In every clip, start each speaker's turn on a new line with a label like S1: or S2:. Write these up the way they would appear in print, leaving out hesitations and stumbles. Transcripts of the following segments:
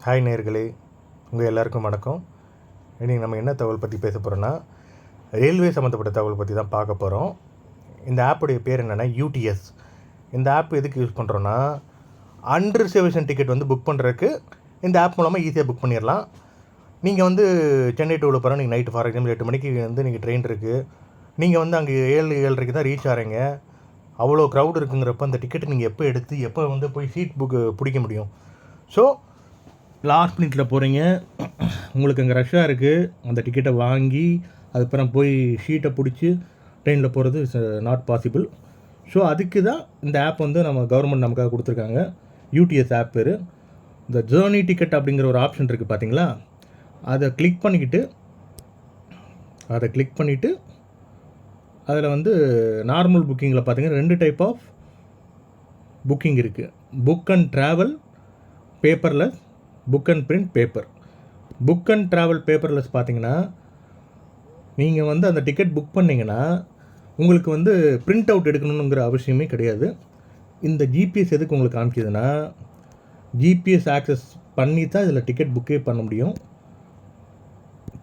S1: Hi நேயர்களே, உங்கள் எல்லாருக்கும் வணக்கம். இன்றைக்கி நம்ம என்ன தகவல் பற்றி பேச போகிறோன்னா, ரயில்வே சம்மந்தப்பட்ட தகவல் பற்றி தான் பார்க்க போகிறோம். இந்த ஆப்புடைய பேர் என்னென்னா யூடிஎஸ். இந்த ஆப் எதுக்கு யூஸ் பண்ணுறோன்னா, அன்ரிசர்வேஷன் டிக்கெட் வந்து புக் பண்ணுறதுக்கு இந்த ஆப் மூலமாக ஈஸியாக புக் பண்ணிடலாம். நீங்கள் வந்து சென்னை டு விழுப்புரம் நீங்கள் நைட்டு ஃபார் எக்ஸாம்பிள் 8 மணிக்கு வந்து நீங்கள் ட்ரெயின் இருக்குது, நீங்கள் வந்து அங்கே 7:30 தான் ரீச் ஆகிறீங்க. அவ்வளோ க்ரௌட் இருக்குங்கிறப்ப அந்த டிக்கெட் நீங்கள் எப்போ எடுத்து எப்போ வந்து போய் சீட் புக்கு பிடிக்க முடியும்? ஸோ லாஸ்ட் மினிட்ல போகிறீங்க, உங்களுக்கு அங்கே ரஷ்ஷாக இருக்குது, அந்த டிக்கெட்டை வாங்கி அதுக்கப்புறம் போய் ஷீட்டை பிடிச்சி ட்ரெயினில் போகிறது இஸ் நாட் பாசிபிள். ஸோ அதுக்கு தான் இந்த ஆப் வந்து நம்ம கவர்மெண்ட் நமக்காக கொடுத்துருக்காங்க. யூடிஎஸ் ஆப் பேர். இந்த ஜேர்னி டிக்கெட் அப்படிங்கிற ஒரு ஆப்ஷன் இருக்குது பார்த்தீங்களா, அதை கிளிக் பண்ணிவிட்டு அதில் வந்து நார்மல் புக்கிங்கில் பார்த்தீங்கன்னா 2 டைப் ஆஃப் புக்கிங் இருக்குது. Book and travel paperless, book and print paper. Book and travel paperless பார்த்தீங்கன்னா, நீங்கள் வந்து அந்த டிக்கெட் புக் பண்ணிங்கன்னா உங்களுக்கு வந்து பிரிண்ட் அவுட் எடுக்கணுங்கிற அவசியமே கிடையாது. இந்த ஜிபிஎஸ் எதுக்கு உங்களுக்கு காமிக்கிதுன்னா, ஜிபிஎஸ் ஆக்சஸ் பண்ணி தான் இதில் டிக்கெட் புக்கே பண்ண முடியும்.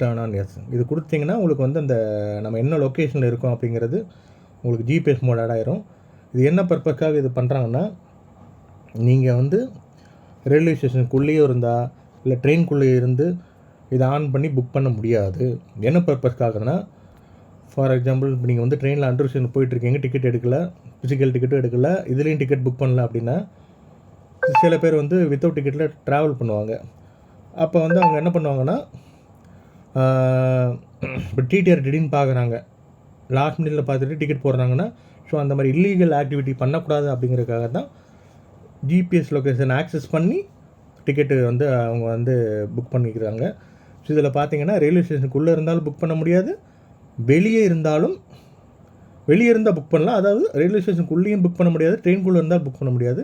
S1: டர்ன் ஆன் எஸ் இது கொடுத்தீங்கன்னா உங்களுக்கு வந்து அந்த நம்ம என்ன லொக்கேஷனில் இருக்கோம் அப்படிங்கிறது உங்களுக்கு ஜிபிஎஸ் மோட் ஆட் ஆயிரும். இது என்ன பர்பஸ்க்காக இது பண்ணுறாங்கன்னா, நீங்கள் வந்து ரயில்வே ஸ்டேஷனுக்குள்ளேயே இருந்தால் இல்லை ட்ரெயின்குள்ளேயே இருந்து இதை ஆன் பண்ணி புக் பண்ண முடியாது. என்ன பர்பஸ்க்காகனா, ஃபார் எக்ஸாம்பிள் இப்போ நீங்கள் வந்து ட்ரெயினில் அண்டர் ஸ்டேஷன் போயிட்டுருக்கீங்க, டிக்கெட் எடுக்கலை, ஃபிசிக்கல் டிக்கெட்டும் எடுக்கலை, இதுலேயும் டிக்கெட் புக் பண்ணல அப்படின்னா, சில பேர் வந்து வித்தவுட் டிக்கெட்டில் ட்ராவல் பண்ணுவாங்க. அப்போ வந்து அவங்க என்ன பண்ணுவாங்கன்னா, இப்போ டிடிஆர் திடீர்னு பார்க்குறாங்க, லாஸ்ட் மினிட்ல பார்த்துட்டு டிக்கெட் போடுறாங்கன்னா, ஸோ அந்த மாதிரி இல்லீகல் ஆக்டிவிட்டி பண்ணக்கூடாது அப்படிங்கிறதுக்காக தான் ஜிபிஎஸ் லொக்கேஷன் ஆக்சஸ் பண்ணி டிக்கெட்டு வந்து அவங்க வந்து புக் பண்ணிக்கிறாங்க. ஸோ இதில் பார்த்தீங்கன்னா ரயில்வே ஸ்டேஷனுக்குள்ளே இருந்தாலும் புக் பண்ண முடியாது, வெளியே இருந்தால் புக் பண்ணலாம். அதாவது ரயில்வே ஸ்டேஷனுக்குள்ளேயும் புக் பண்ண முடியாது, ட்ரெயின்குள்ளே இருந்தால் புக் பண்ண முடியாது.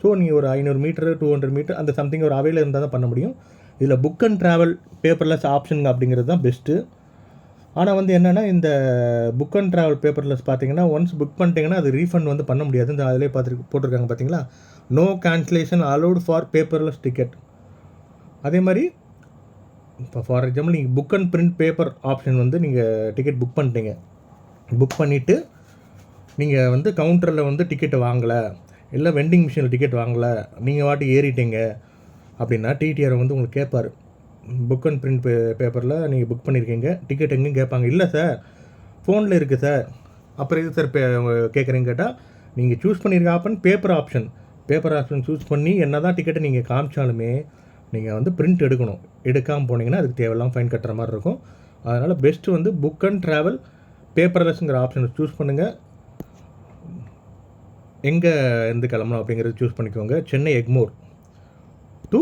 S1: ஸோ நீங்கள் ஒரு 500 மீட்டரு 200 மீட்டர் அந்த சம்திங் ஒரு அவையில் இருந்தால் தான் பண்ண முடியும். இதில் book and travel paperless option அப்படிங்கிறது தான் பெஸ்ட்டு. ஆனால் வந்து என்னென்னா, இந்த புக் அண்ட் ட்ராவல் பேப்பர்லெஸ் பார்த்தீங்கன்னா ஒன்ஸ் புக் பண்ணிட்டீங்கன்னா அது ரீஃபண்ட் வந்து பண்ண முடியாது. இந்த அதிலே போட்டிருக்காங்க பார்த்தீங்களா, no cancellation allowed for paperless ticket. அதே மாதிரி இப்போ ஃபார் எக்ஸாம்பிள் நீங்கள் book and print paper option வந்து நீங்கள் டிக்கெட் புக் பண்ணிட்டீங்க, புக் பண்ணிவிட்டு நீங்கள் வந்து கவுண்டரில் வந்து டிக்கெட்டை வாங்கலை, இல்லை வெண்டிங் மிஷினில் டிக்கெட் வாங்கலை, நீங்கள் வாட்டி ஏறிட்டீங்க அப்படின்னா டிடிஆர் வந்து உங்களுக்கு கேட்பார், புக் அண்ட் பிரிண்ட் பேப்பரில் நீங்கள் புக் பண்ணியிருக்கீங்க, டிக்கெட் எங்கேயும் கேட்பாங்க. இல்லை சார் ஃபோனில் இருக்குது சார். அப்புறம் இது சார் கேட்குறீங்க கேட்டால், நீங்கள் சூஸ் பண்ணியிருக்க ஆப்ஷன் பேப்பர் ஆப்ஷன் சூஸ் பண்ணி என்ன தான் டிக்கெட்டை நீங்கள் காமிச்சாலுமே நீங்கள் வந்து பிரிண்ட் எடுக்கணும். எடுக்காமல் போனீங்கன்னா அதுக்கு தேவையில்லாமல் ஃபைன் கட்டுற மாதிரி இருக்கும். அதனால் பெஸ்ட்டு வந்து புக் அண்ட் ட்ராவல் பேப்பர்லெஸ்ங்கிற ஆப்ஷனை சூஸ் பண்ணுங்கள். எங்கே இருந்து கிளம்பணும் அப்படிங்கிறது சூஸ் பண்ணிக்கோங்க. சென்னை எக்மோர் டு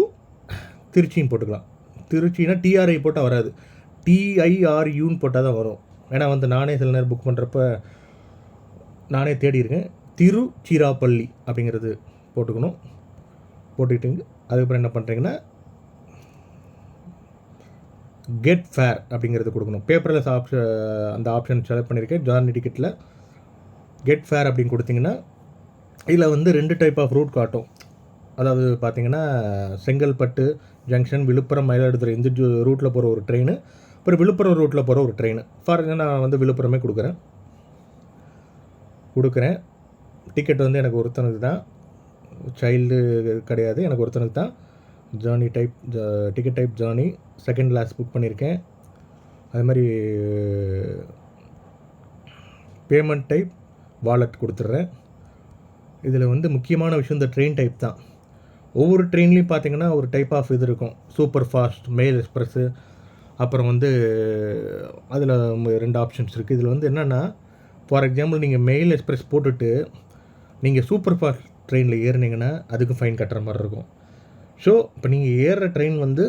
S1: திருச்சின்னு போட்டுக்கலாம். திருச்சினா டிஆர்ஐ போட்டால் வராது, டிஐஆர்யூன்னு போட்டால் தான் வரும். ஏன்னா வந்து நானே சில நேரம் புக் பண்ணுறப்ப நானே தேடி இருக்கேன். திருச்சிராப்பள்ளி அப்படிங்கிறது போட்டுக்கணும். போட்டுக்கிட்டு அதுக்கப்புறம் என்ன பண்ணுறீங்கன்னா, கெட் ஃபேர் அப்படிங்கிறது கொடுக்கணும். பேப்பர்லெஸ் அந்த ஆப்ஷன் செலக்ட் பண்ணியிருக்கேன். ஜார்னி டிக்கெட்டில் கெட் ஃபேர் அப்படின்னு கொடுத்தீங்கன்னா இதில் வந்து 2 டைப் ஆஃப் ரூட் காட்டும். அதாவது பார்த்தீங்கன்னா, செங்கல்பட்டு ஜங்ஷன், விழுப்புரம், மயிலாடுதுறை இந்த ரூட்டில் போகிற ஒரு ட்ரெயின், அப்புறம் விழுப்புரம் ரூட்டில் போகிற ஒரு ட்ரெயின். ஃபார் நான் வந்து விழுப்புரமே கொடுக்குறேன். டிக்கெட் வந்து எனக்கு ஒருத்தனுக்கு தான், சைல்டு கிடையாது, எனக்கு ஒருத்தனுக்கு தான். Journey type ticket type journey, second class book பண்ணியிருக்கேன். அது மாதிரி பேமெண்ட் டைப் வாலெட் கொடுத்துட்றேன். இதில் வந்து முக்கியமான விஷயம் இந்த ட்ரெயின் டைப் தான். ஒவ்வொரு ட்ரெயின்லேயும் பார்த்தீங்கன்னா ஒரு டைப் ஆஃப் இது இருக்கும், சூப்பர் ஃபாஸ்ட், மெயில் எக்ஸ்பிரஸ்ஸு, அப்புறம் வந்து அதில் 2 ஆப்ஷன்ஸ் இருக்குது. இதில் வந்து என்னென்னா, ஃபார் எக்ஸாம்பிள் நீங்கள் மெயில் எக்ஸ்பிரஸ் போட்டுட்டு நீங்கள் சூப்பர் ஃபாஸ்ட் ட்ரெயினில் ஏறினீங்கன்னா அதுக்கு ஃபைன் கட்டுற மாதிரி இருக்கும். ஸோ இப்போ நீங்கள் ஏறுற ட்ரெயின் வந்து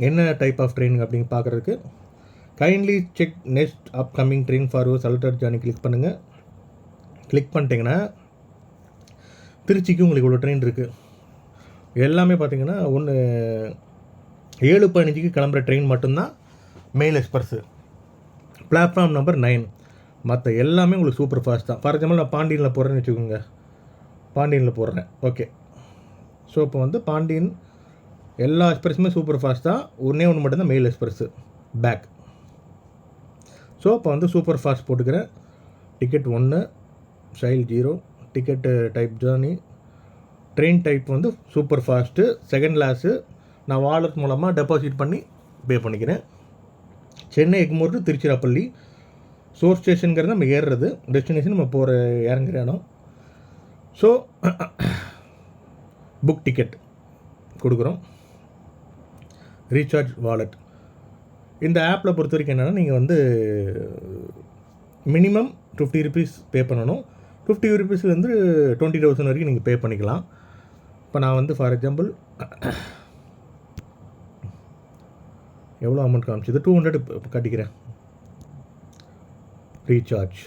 S1: என்ன டைப் ஆஃப் ட்ரெயின் அப்படின்னு பார்க்குறதுக்கு kindly check next upcoming train for your selected journey click பண்ணுங்கள். கிளிக் பண்ணிட்டீங்கன்னா திருச்சிக்கு உங்களுக்கு இவ்வளோ ட்ரெயின் இருக்குது. எல்லாமே பார்த்தீங்கன்னா 7:15 கிளம்புற ட்ரெயின் மட்டும்தான் மெயில் எக்ஸ்பிரஸ்ஸு, பிளாட்ஃபார்ம் நம்பர் 9. மற்ற எல்லாமே உங்களுக்கு சூப்பர் ஃபாஸ்ட் தான். ஃபார் எக்ஸாம்பிள் நான் பாண்டியனில் போடுறேன்னு வச்சுக்கோங்க, பாண்டியனில் போடுறேன். ஓகே, ஸோ இப்போ வந்து பாண்டியன் எல்லா எக்ஸ்பிரஸுமே சூப்பர் ஃபாஸ்ட் தான். ஒன்று மட்டும் தான் மெயில் எக்ஸ்பிரஸ்ஸு பேக். ஸோ இப்போ வந்து சூப்பர் ஃபாஸ்ட் போட்டுக்கிறேன். Ticket 1 சைல் 0, ticket type journey, train type வந்து சூப்பர் ஃபாஸ்ட்டு, செகண்ட் கிளாஸு. நான் வாலெட் மூலமாக டெபாசிட் பண்ணி பே பண்ணிக்கிறேன். சென்னை எக்மோர் டு திருச்சிராப்பள்ளி. சோர்ஸ் ஸ்டேஷனுங்கிறது நம்ம ஏறுறது, டெஸ்டினேஷன் நம்ம போகிற இறங்குற இடம். ஸோ புக் டிக்கெட் கொடுக்குறோம். Recharge wallet. இந்த ஆப்பில் பொறுத்த வரைக்கும் என்னென்னா, நீங்கள் வந்து மினிமம் 50 rupees பே பண்ணணும். 50 rupeesலேருந்து 20,000 வரைக்கும் நீங்கள் பே பண்ணிக்கலாம். இப்போ நான் வந்து ஃபார் எக்ஸாம்பிள் எவ்வளோ அமௌண்ட் காமிச்சது, 200 கட்டிக்கிறேன். ரீசார்ஜ்.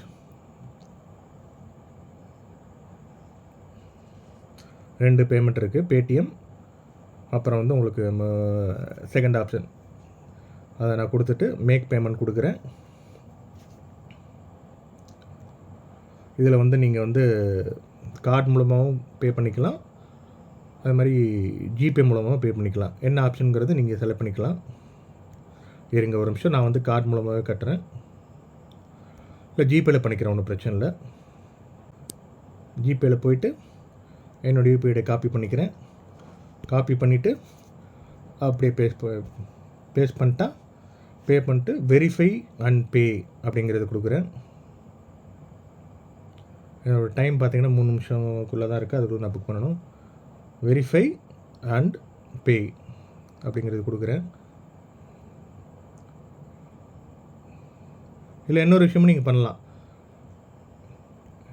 S1: ரெண்டு பேமெண்ட் இருக்குது, பேடிஎம், அப்புறம் வந்து உங்களுக்கு செகண்ட் ஆப்ஷன் அதை நான் கொடுத்துட்டு மேக் பேமெண்ட் கொடுக்குறேன். இதில் வந்து நீங்கள் வந்து கார்டு மூலமாகவும் பே பண்ணிக்கலாம், அது மாதிரி ஜிபே மூலமாகவும் பே பண்ணிக்கலாம். என்ன ஆப்ஷனுங்கிறது நீங்கள் செலக்ட் பண்ணிக்கலாம். இருங்க ஒரு நிமிஷம், நான் வந்து கார்டு மூலமாகவே கட்டுறேன், இல்லை ஜிபேயில் பண்ணிக்கிறேன், ஒன்றும் பிரச்சனை இல்லை. ஜிபேயில் போயிட்டு என்னோடய யூபிஐ காப்பி பண்ணிக்கிறேன். காப்பி பண்ணிவிட்டு அப்படியே பேஸ்ட் பண்ணிட்டா பே பண்ணிட்டு வெரிஃபை அண்ட் பே அப்படிங்கிறது கொடுக்குறேன். என்னோடய டைம் பார்த்திங்கன்னா 3 நிமிஷம்குள்ளே தான் இருக்குது, அதுக்குள்ளே நான் புக் பண்ணணும். வெரிஃபை அண்ட் பே அப்படிங்கிறது கொடுக்குறேன். இல்லை இன்னொரு விஷயமும் நீங்கள் பண்ணலாம்.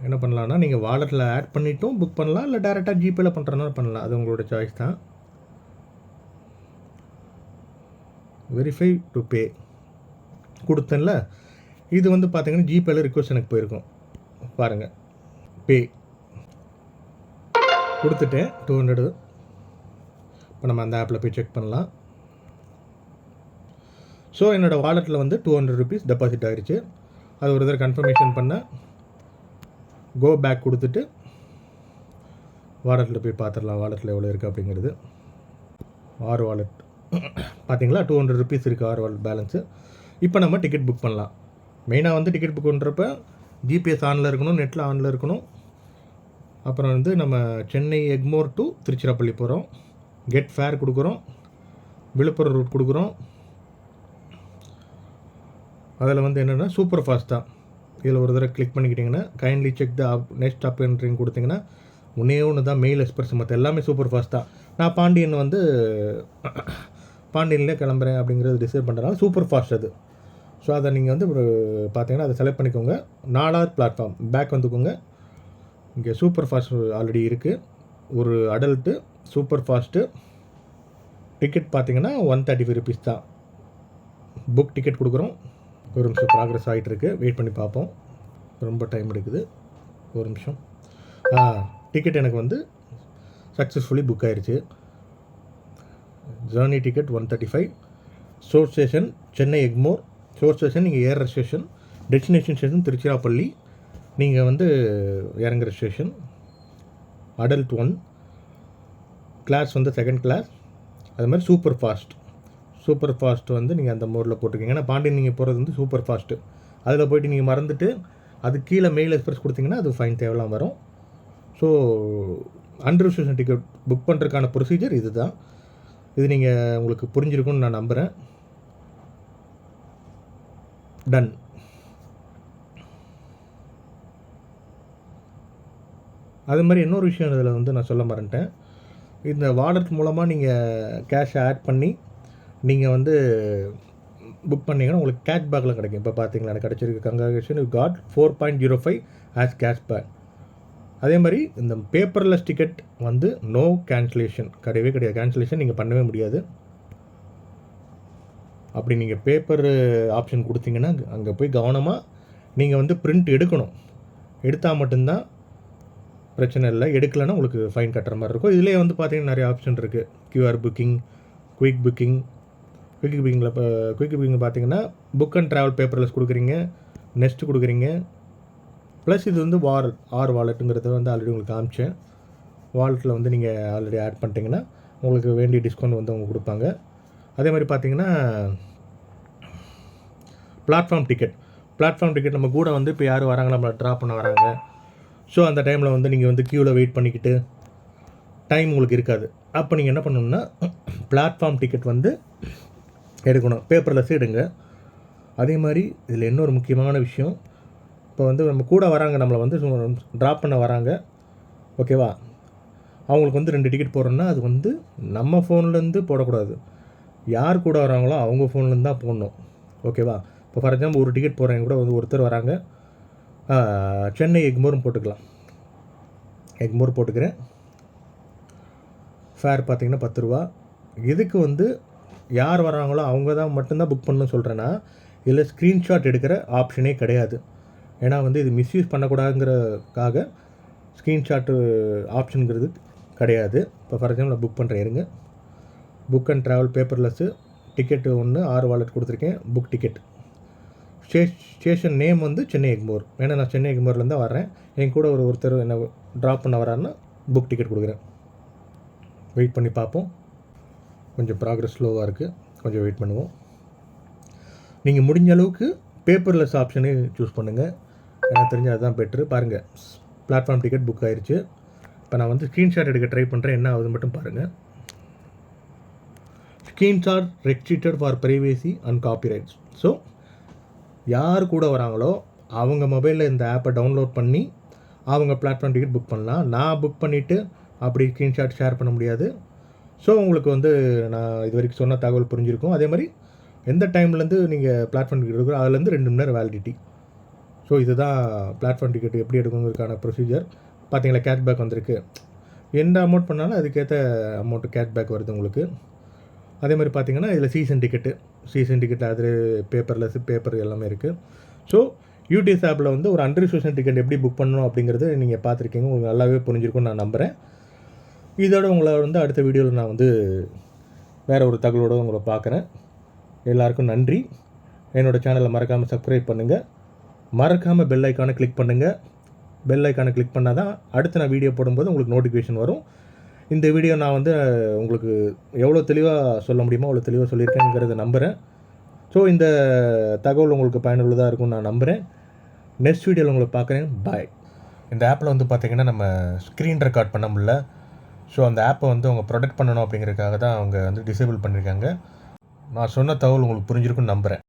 S1: என்ன பண்ணலான்னா, நீங்கள் வாலெட்டில் ஆட் பண்ணிவிட்டும் புக் பண்ணலாம், இல்லை டேரெக்டாக ஜிபேயில் பண்ணுறதுனால பண்ணலாம், அது உங்களோட சாய்ஸ் தான். வெரிஃபை டு பே கொடுத்தேன்ல, இது வந்து பார்த்தீங்கன்னா ஜிபேயில் ரிக்வஸ்ட் எனக்கு போயிருக்கும் பாருங்கள். பே கொடுத்துட்டேன் 200. இப்போ நம்ம அந்த ஆப்பில் போய் செக் பண்ணலாம். ஸோ என்னோடய வாலெட்டில் வந்து 200 rupees டெபாசிட் ஆகிடுச்சு. அது ஒரு தடவை கன்ஃபர்மேஷன் பண்ண கோ பேக் கொடுத்துட்டு வாலெட்டில் போய் பார்த்துடலாம் வாலெட்டில் எவ்வளோ இருக்குது அப்படிங்கிறது. 6 வாலெட் பார்த்தீங்களா, 200 rupees இருக்குது 6 வாலெட் பேலன்ஸு. இப்போ நம்ம டிக்கெட் புக் பண்ணலாம். மெயினாக வந்து டிக்கெட் புக் பண்ணுறப்ப ஜிபிஎஸ் ஆனில் இருக்கணும், நெட்டில் ஆனில் இருக்கணும். அப்புறம் வந்து நம்ம சென்னை எக்மோர் டு திருச்சிராப்பள்ளி போகிறோம், கெட் ஃபேர் கொடுக்குறோம், விழுப்புரம் ரூட் கொடுக்குறோம். அதில் வந்து என்னென்னா சூப்பர் ஃபாஸ்ட் தான். இதில் ஒரு தடவை கிளிக் பண்ணிக்கிட்டிங்கன்னா kindly check the next up entering கொடுத்திங்கன்னா ஒன்று தான் மெயில் எக்ஸ்பிரஸ், மற்ற எல்லாமே சூப்பர் ஃபாஸ்ட் தான். நான் பாண்டியன் வந்து பாண்டியன்லேயே கிளம்புறேன் அப்படிங்கிறது டிசைட் பண்ணுறதுனால சூப்பர் ஃபாஸ்ட் அது. ஸோ அதை நீங்கள் வந்து பார்த்தீங்கன்னா அதை செலக்ட் பண்ணிக்கோங்க. 4வது பிளாட்ஃபார்ம் பேக் வந்துக்கோங்க. இங்கே சூப்பர் ஃபாஸ்ட் ஆல்ரெடி இருக்குது. ஒரு அடல்ட்டு சூப்பர் ஃபாஸ்ட்டு டிக்கெட் பார்த்தீங்கன்னா 135 rupees தான். புக் டிக்கெட் கொடுக்குறோம். ஒரு நிமிஷம் ப்ராக்ரஸ் ஆகிட்டு இருக்குது, வெயிட் பண்ணி பார்ப்போம். ரொம்ப டைம் எடுக்குது, ஒரு நிமிஷம். டிக்கெட் எனக்கு வந்து சக்ஸஸ்ஃபுல்லி புக் ஆயிடுச்சு. Journey ticket 135. Source station Chennai Egmore. Source station நீங்கள் ஏறுற ஸ்டேஷன், டெஸ்டினேஷன் ஸ்டேஷன் திருச்சிராப்பள்ளி, நீங்கள் வந்து இறங்குற ஸ்டேஷன். அடல்ட் 1 கிளாஸ் வந்து செகண்ட் கிளாஸ். அது மாதிரி சூப்பர் ஃபாஸ்ட். சூப்பர் ஃபாஸ்ட் வந்து நீங்கள் அந்த மோடில் போட்டுருக்கீங்க. ஏன்னா பாண்டியன் நீங்கள் போகிறது வந்து சூப்பர் ஃபாஸ்ட்டு. அதில் போய்ட்டு நீங்கள் மறந்துட்டு அது கீழே மெயில் எக்ஸ்பிரஸ் கொடுத்தீங்கன்னா அது ஃபைன் தேவைலாம் வரும். ஸோ அன்ரிசர்வேஷன் டிக்கெட் புக் பண்ணுறதுக்கான ப்ரொசீஜர் இது தான். இது நீங்கள் உங்களுக்கு புரிஞ்சிருக்கும்னு நான் நம்புகிறேன். டன். அது மாதிரி இன்னொரு விஷயம் இதில் வந்து நான் சொல்ல மறந்துட்டேன். இந்த வாலெட் மூலமாக நீங்கள் கேஷ் ஆட் பண்ணி நீங்கள் வந்து புக் பண்ணிங்கன்னா உங்களுக்கு கேஷ் பேக்கில் கிடைக்கும். இப்போ பார்த்தீங்களா எனக்கு கிடச்சிருக்கு. Congratulation, you got 4.05 as cash back. அதே மாதிரி இந்த பேப்பர்லெஸ் டிக்கெட் வந்து நோ கேன்சலேஷன் கிடையவே கிடையாது. கேன்சலேஷன் நீங்கள் பண்ணவே முடியாது. அப்படி நீங்கள் பேப்பர் ஆப்ஷன் கொடுத்தீங்கன்னா அங்கே போய் கவனமாக நீங்கள் வந்து பிரிண்ட் எடுக்கணும். எடுத்தால் மட்டும்தான் பிரச்சனை இல்லை. எடுக்கலைன்னா உங்களுக்கு ஃபைன் கட்டுற மாதிரி இருக்கும். இதிலே வந்து பார்த்தீங்கன்னா நிறைய ஆப்ஷன் இருக்குது. QR booking, quick booking. Quick புக்கிங்கில் பார்த்தீங்கன்னா புக் அண்ட் ட்ராவல் பேப்பர்லெஸ் கொடுக்குறீங்க, நெக்ஸ்ட் கொடுக்குறீங்க. ப்ளஸ் இது வந்து ஆர் வாலெட்டுங்கிறத வந்து ஆல்ரெடி உங்களுக்கு காமிச்சேன். வாலெட்டில் வந்து நீங்கள் ஆல்ரெடி ஆட் பண்ணிட்டீங்கன்னா உங்களுக்கு வேண்டிய டிஸ்கவுண்ட் வந்து அவங்க கொடுப்பாங்க. அதே மாதிரி பார்த்தீங்கன்னா பிளாட்ஃபார்ம் டிக்கெட் நம்ம கூட வந்து இப்போ யாரும் வராங்க, நம்மளை ட்ராப் பண்ண வராங்க. ஸோ அந்த டைமில் வந்து நீங்கள் வந்து க்யூவில் வெயிட் பண்ணிக்கிட்டு டைம் உங்களுக்கு இருக்காது. அப்போ நீங்கள் என்ன பண்ணணும்னா பிளாட்ஃபார்ம் டிக்கெட் வந்து எடுக்கணும், பேப்பர்லெஸ் எடுங்க. அதே மாதிரி இதில் இன்னொரு முக்கியமான விஷயம், இப்போ வந்து நம்ம கூட வராங்க, நம்மளை வந்து ட்ராப் பண்ண வராங்க, ஓகேவா? அவங்களுக்கு வந்து 2 டிக்கெட் போடுறோன்னா அது வந்து நம்ம ஃபோன்லேருந்து போடக்கூடாது, யார் கூட வராங்களோ அவங்க ஃபோன்லேருந்து தான் போடணும், ஓகேவா? இப்போ ஃபார் எக்ஸாம்பிள் ஒரு டிக்கெட் போடுறவங்க கூட வந்து ஒருத்தர் வராங்க, சென்னை எக்மோரும் போட்டுக்கலாம். எக்மோர் போட்டுக்கிறேன். ஃபேர் பார்த்தீங்கன்னா 10 ரூபா. இதுக்கு வந்து யார் வராங்களோ அவங்க தான் மட்டும்தான் புக் பண்ணணும்னு சொல்கிறேன்னா, இதில் ஸ்க்ரீன்ஷாட் எடுக்கிற ஆப்ஷனே கிடையாது. ஏன்னா வந்து இது மிஸ்யூஸ் பண்ணக்கூடாதுங்கிறதுக்காக ஸ்க்ரீன்ஷாட்டு ஆப்ஷனுங்கிறது கிடையாது. இப்போ ஃபார் எக்ஸாம்பிள் நான் புக் பண்ணுறேன், இருங்க. Book and travel paperless ticket 1 6 wallet கொடுத்துருக்கேன். Book ticket. ஸ்டேஷன் நேம் வந்து சென்னை எக்மோர். ஏன்னா நான் சென்னை எக்மோர்லேருந்து தான் வரேன். என் கூட ஒருத்தர் என்னை ட்ராப் பண்ண வராருன்னா புக் டிக்கெட் கொடுக்குறேன். வெயிட் பண்ணி பார்ப்போம். கொஞ்சம் ப்ராக்ரஸ் ஸ்லோவாக இருக்குது, கொஞ்சம் வெயிட் பண்ணுவோம். நீங்கள் முடிஞ்ச அளவுக்கு பேப்பர்லெஸ் ஆப்ஷனே சூஸ் பண்ணுங்கள், எனக்கு தெரிஞ்சு அதுதான் பெட்ரு. பாருங்கள், பிளாட்ஃபார்ம் டிக்கெட் புக் ஆயிடுச்சு. இப்போ நான் வந்து ஸ்க்ரீன்ஷாட் எடுக்க ட்ரை பண்ணுறேன், என்ன ஆகுது மட்டும் பாருங்கள். Screenshot restricted for privacy and copyrights. So யார் கூட வராங்களோ அவங்க மொபைலில் இந்த ஆப்பை டவுன்லோட் பண்ணி அவங்க பிளாட்ஃபார்ம் டிக்கெட் புக் பண்ணலாம். நான் புக் பண்ணிவிட்டு அப்படி ஸ்க்ரீன்ஷாட் ஷேர் பண்ண முடியாது. ஸோ உங்களுக்கு வந்து நான் இது வரைக்கும் சொன்ன தகவல் புரிஞ்சிருக்கும். அதே மாதிரி எந்த டைம்லேருந்து நீங்கள் பிளாட்ஃபார்ம் டிக்கெட் எடுக்கிறோம் அதுலேருந்து 2 மணி நேரம் வேலிடிட்டி. ஸோ இதுதான் பிளாட்ஃபார்ம் டிக்கெட் எப்படி எடுக்கணுங்கிறதுக்கான ப்ரொசீஜர். பார்த்தீங்களா, கேஷ்பேக் வந்திருக்கு. எந்த அமௌண்ட் பண்ணாலும் அதுக்கேற்ற அமௌண்ட்டு கேஷ்பேக் வருது உங்களுக்கு. அதே மாதிரி பார்த்தீங்கன்னா இதில் சீசன் டிக்கெட் அது பேப்பர்லெஸ் பேப்பர் எல்லாமே இருக்குது. ஸோ யூடிஎஸ் ஆப்பில் வந்து ஒரு அன்ரிசர்வேஷன் டிக்கெட் எப்படி புக் பண்ணணும் அப்படிங்கிறது நீங்கள் பார்த்துருக்கீங்க, உங்களுக்கு நல்லாவே புரிஞ்சிருக்கும்னு நான் நம்புகிறேன். இதோட உங்களை வந்து அடுத்த வீடியோவில் நான் வந்து வேறு ஒரு தகவலோடு உங்களை பார்க்குறேன். எல்லாருக்கும் நன்றி. என்னோடய சேனலை மறக்காமல் சப்ஸ்கிரைப் பண்ணுங்கள், மறக்காமல் பெல் ஐக்கானை கிளிக் பண்ணுங்கள். பெல் ஐக்கானை கிளிக் பண்ணால் தான் அடுத்து நான் வீடியோ போடும்போது உங்களுக்கு நோட்டிஃபிகேஷன் வரும். இந்த வீடியோ நான் வந்து உங்களுக்கு எவ்வளோ தெளிவாக சொல்ல முடியுமோ அவ்வளோ தெளிவாக சொல்லியிருக்கேங்கிறத நம்புகிறேன். ஸோ இந்த தகவல் உங்களுக்கு பயனுள்ளதாக இருக்கும்னு நான் நம்புகிறேன். நெக்ஸ்ட் வீடியோவில் உங்களை பார்க்குறேன். பாய். இந்த ஆப்பில் வந்து பார்த்திங்கன்னா நம்ம ஸ்க்ரீன் ரெக்கார்ட் பண்ண முடியல. ஸோ அந்த ஆப்பை வந்து அவங்க ப்ரொடெக்ட் பண்ணணும் அப்படிங்கிறதுக்காக தான் அவங்க வந்து டிசேபிள் பண்ணியிருக்காங்க. நான் சொன்ன தகவல் உங்களுக்கு புரிஞ்சிருக்குன்னு நம்புகிறேன்.